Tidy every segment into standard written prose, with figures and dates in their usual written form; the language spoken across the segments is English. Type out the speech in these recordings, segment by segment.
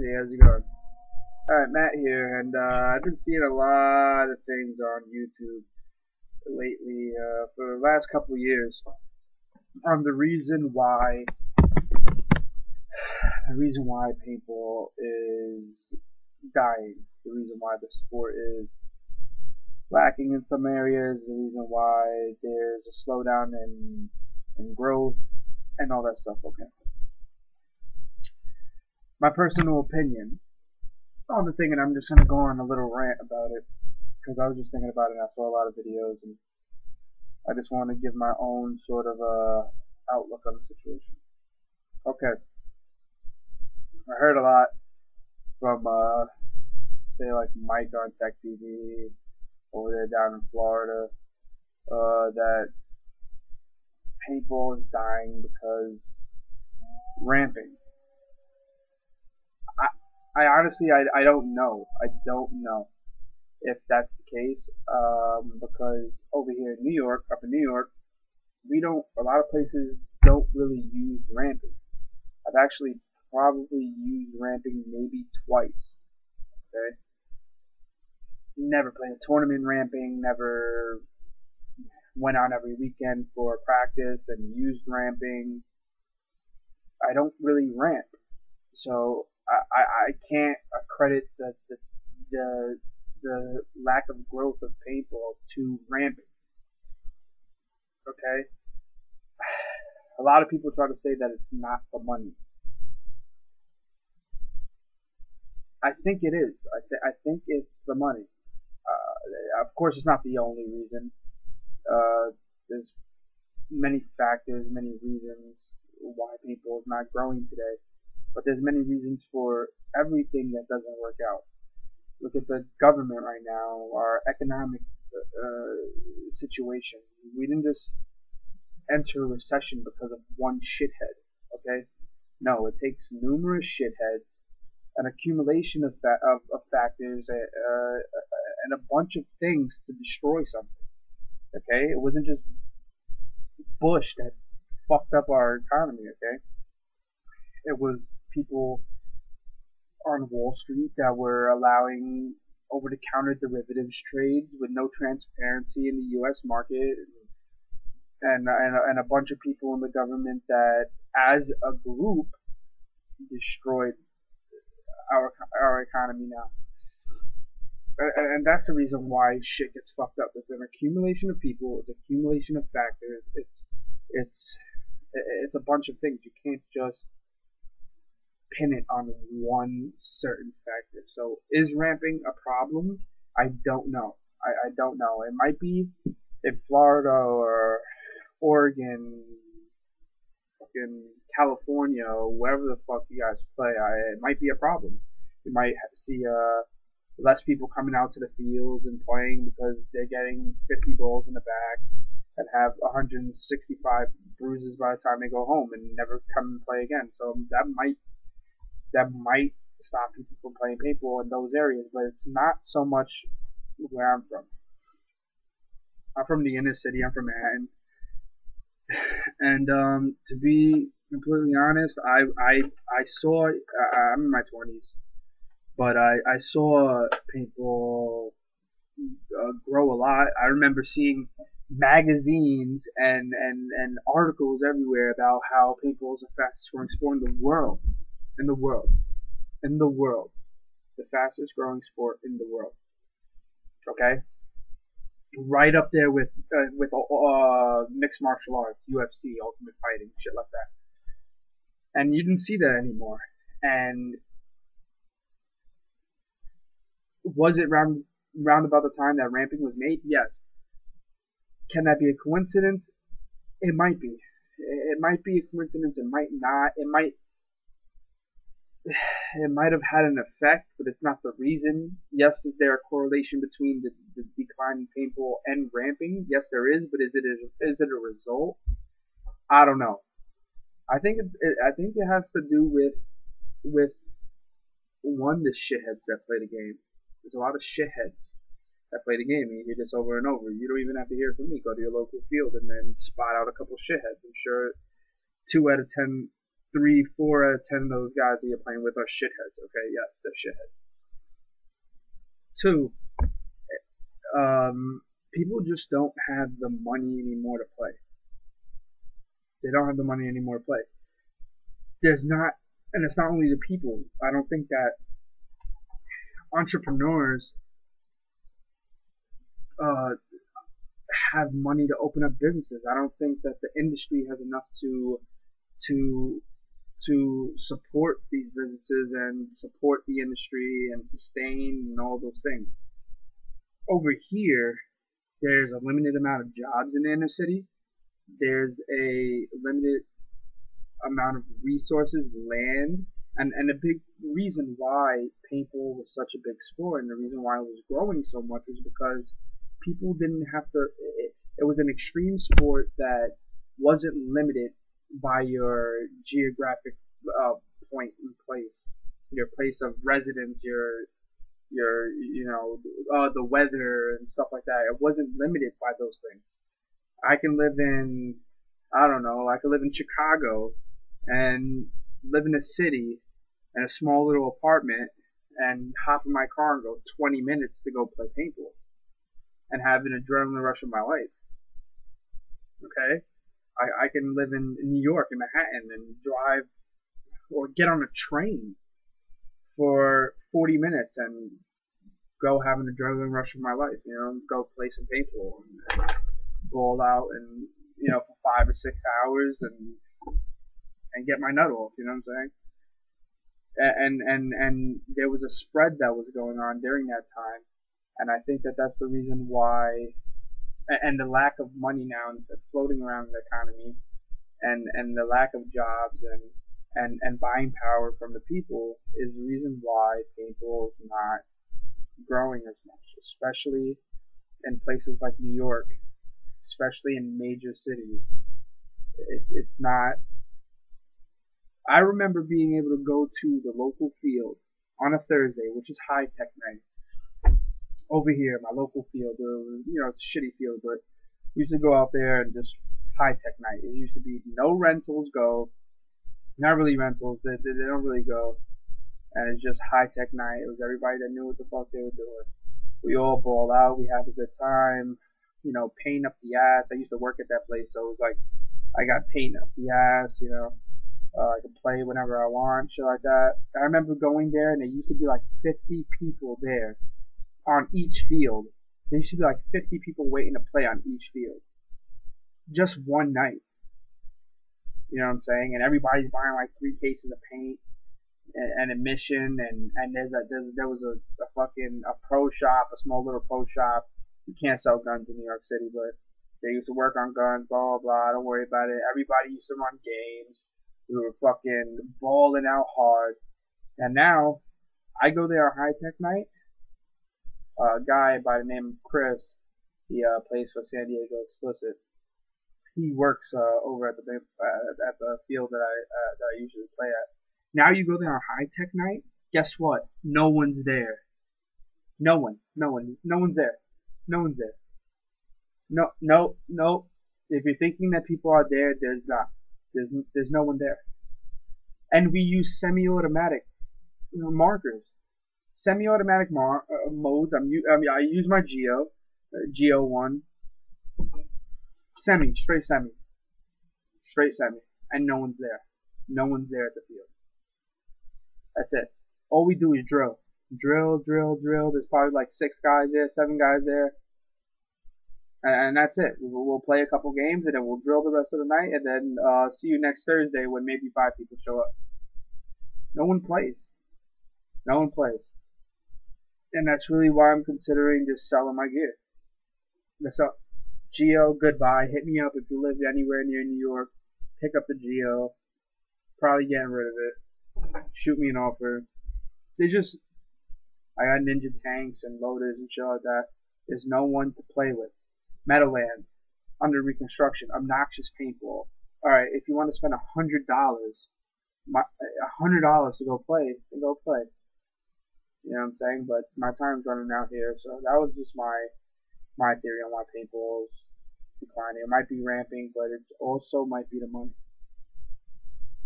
Hey, how's it going? Alright, Matt here, and I've been seeing a lot of things on YouTube lately for the last couple of years on the reason why paintball is dying, the reason why the sport is lacking in some areas, the reason why there's a slowdown in growth, and all that stuff, okay? My personal opinion on the thing, and I'm just going to go on a little rant about it because I was just thinking about it and I saw a lot of videos and I just want to give my own sort of outlook on the situation. Okay, I heard a lot from say like Mike on Tech TV over there down in Florida that paintball is dying because ramping. I honestly I don't know. I don't know if that's the case because over here in New York, up in New York, a lot of places don't really use ramping. I've actually probably used ramping maybe twice. Okay, never played a tournament ramping, never went out every weekend for practice and used ramping. I don't really ramp, so I can't credit the lack of growth of paintball to ramping. Okay, a lot of people try to say that it's not the money. I think it is. I think it's the money. Of course, it's not the only reason. There's many factors, many reasons why paintball is not growing today. But there's many reasons for everything that doesn't work out. Look at the government right now, our economic situation. We didn't just enter a recession because of one shithead, okay? No, it takes numerous shitheads, an accumulation of factors, and a bunch of things to destroy something, okay? It wasn't just Bush that fucked up our economy, okay? It was people on Wall Street that were allowing over-the-counter derivatives trades with no transparency in the U.S. market, and a bunch of people in the government that, as a group, destroyed our economy now. And that's the reason why shit gets fucked up. It's an accumulation of people, it's an accumulation of factors. It's a bunch of things. You can't just pin it on one certain factor. So is ramping a problem? I don't know. I don't know. It might be in Florida or Oregon, fucking California, or wherever the fuck you guys play. It might be a problem. You might see less people coming out to the fields and playing because they're getting 50 balls in the back and have 165 bruises by the time they go home and never come and play again. So that might stop people from playing paintball in those areas, but it's not so much where I'm from. I'm from the inner city. I'm from Manhattan, and to be completely honest, I saw. I'm in my 20s, but I saw paintball grow a lot. I remember seeing magazines and articles everywhere about how paintball is the fastest growing sport in the world. The fastest growing sport in the world. Okay, right up there with mixed martial arts, UFC, Ultimate Fighting, shit like that. And you didn't see that anymore. And was it round about the time that ramping was made? Yes. Can that be a coincidence? It might be. It might be a coincidence. It might not. It might have had an effect, but it's not the reason. Yes, is there a correlation between the decline in paintball and ramping? Yes, there is, but is it a result? I don't know. I think it has to do with one, the shitheads that play the game. There's a lot of shitheads that play the game, and you hear this over and over. You don't even have to hear it from me. Go to your local field and then spot out a couple shitheads. I'm sure 2 out of 10 3, 4 out of 10 of those guys that you're playing with are shitheads. Okay, yes, they're shitheads. Two, people just don't have the money anymore to play. They don't have the money anymore to play. There's not, and it's not only the people. I don't think that entrepreneurs uh, have money to open up businesses. I don't think that the industry has enough to to support these businesses and support the industry and sustain and all those things. Over here, there's a limited amount of jobs in the inner city. There's a limited amount of resources, land, and a big reason why paintball was such a big sport and the reason why it was growing so much is because people didn't have to. It was an extreme sport that wasn't limited by your geographic point and place, your place of residence, your the weather and stuff like that. It wasn't limited by those things. I can live in I don't know. I could live in Chicago and live in a city in a small little apartment and hop in my car and go 20 minutes to go play paintball and have an adrenaline rush of my life. Okay, I can live in New York, in Manhattan, and drive or get on a train for 40 minutes and go have an adrenaline rush of my life. Go play some paintball and ball out and for 5 or 6 hours and get my nut off. You know what I'm saying? And there was a spread that was going on during that time, and I think that that's the reason why. And the lack of money now floating around the economy, and the lack of jobs and buying power from the people is the reason why paintball is not growing as much, especially in places like New York, especially in major cities. It's not. I remember being able to go to the local field on a Thursday, which is high tech night. Over here, my local field, it's a shitty field, but we used to go out there and just high tech night. It used to be no rentals go, not really rentals, they don't really go, and it's just high tech night. It was everybody that knew what the fuck they were doing. We all ball out, we have a good time, paint up the ass. I used to work at that place, so it was like I got paint up the ass, I could play whenever I want, shit like that. I remember going there, and there used to be like 50 people there on each field. There used to be like 50 people waiting to play on each field. Just one night. You know what I'm saying? And everybody's buying like 3 cases of paint and admission, and there was a fucking a pro shop, a small little pro shop. You can't sell guns in New York City, but they used to work on guns, blah blah blah. Don't worry about it. Everybody used to run games. We were fucking balling out hard. And now I go there on high tech night. A guy by the name of Chris, he plays for San Diego Explicit. He works over at the field that I usually play at. Now you go there on high tech night. Guess what? No one's there. No one. No one's there. No one's there. No. If you're thinking that people are there, there's not. There's no one there. And we use semi-automatic markers. Semi-automatic modes. I use my Geo 1. Straight semi, and no one's there. No one's there at the field. That's it. All we do is drill. There's probably like 6 guys there, 7 guys there, and that's it. We'll play a couple games, and then we'll drill the rest of the night, and then see you next Thursday when maybe 5 people show up. No one plays. No one plays. And that's really why I'm considering just selling my gear. That's all. Geo, goodbye. Hit me up if you live anywhere near New York. Pick up the Geo. Probably getting rid of it. Shoot me an offer. I got ninja tanks and loaders and shit like that. There's no one to play with. Meadowlands, under reconstruction, obnoxious paintball. Alright, if you want to spend $100 to go play, then go play. You know what I'm saying? But my time's running out here, so that was just my theory on why paintball's declining. It might be ramping, but it also might be the money.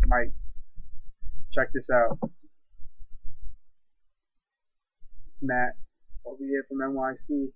Might Check this out. It's Matt over here from NYC.